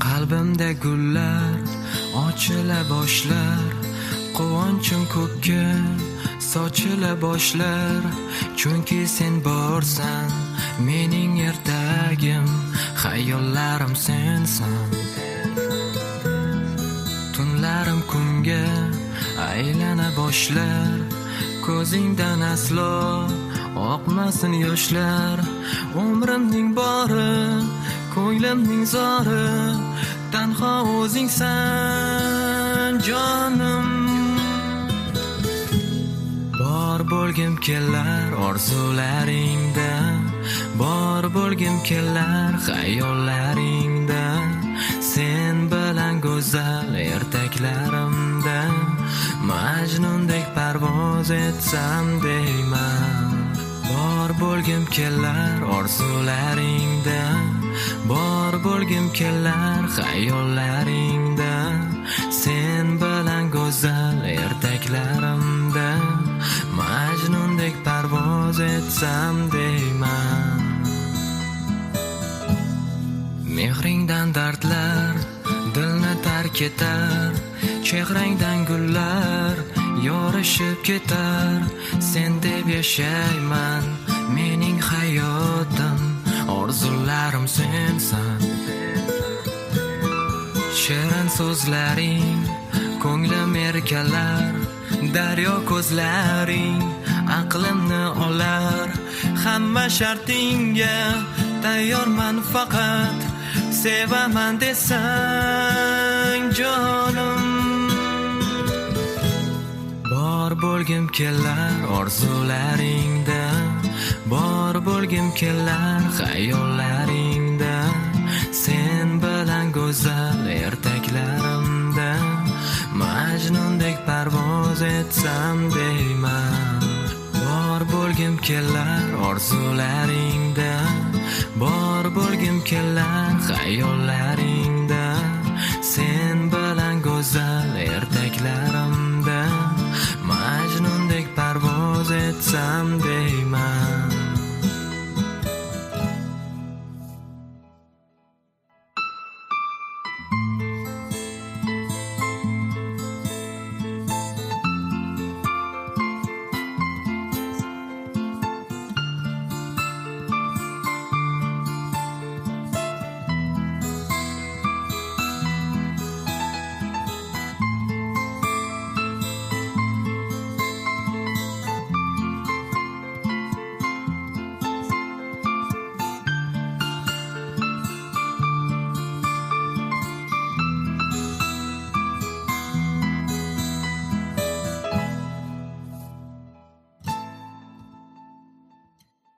Qalbimda gullar ochila boshlar, quvonchim ko'kka sochila boshlar. Chunki sen borsan, mening ertagim, xayollarim sensan. Tunlarim kunga aylana boshlar, ko'zingdan aslo oqmasin yoshlar. Umrimning bori, ko'nglimning zori, tanho o'zingsan jonim. Bor bo'lgim kelar orzularingda, bor bo'lgim kelar xayollaringda. Sen bilan go'zal ertaklarimda, Majnundek parvoz etsam deyman. Bor bo'lgim kelar orzularingda, bor bo'lgim kelar xayollaringda. Sen bilan go'zal ertaklarimda, Majnundek parvoz etsam deyman. Mehringdan dardlar dilni tark etar, chehrangdan gullar yorishib ketar. Sen deb yashayman, mening hayotim, orzularim sensan. Shirin so'zlaring ko'nglim erkalar, daryo ko'zlaring aqlimni olar. Hamma shartingga tayyorman, faqat sevaman desang jonim. Bor bo'lgim kelar orzularingda, bor bo'lgim kelar xayollaringda. Sen bilan go'zal ertaklarimda, Majnundek parvoz etsam deyman. Bor bo'lgim kelar orzularingda, bor bo'lgim kelar xayollaringda. Sen bilan go'zal ertaklarimda, Majnundek parvoz etsam deyman.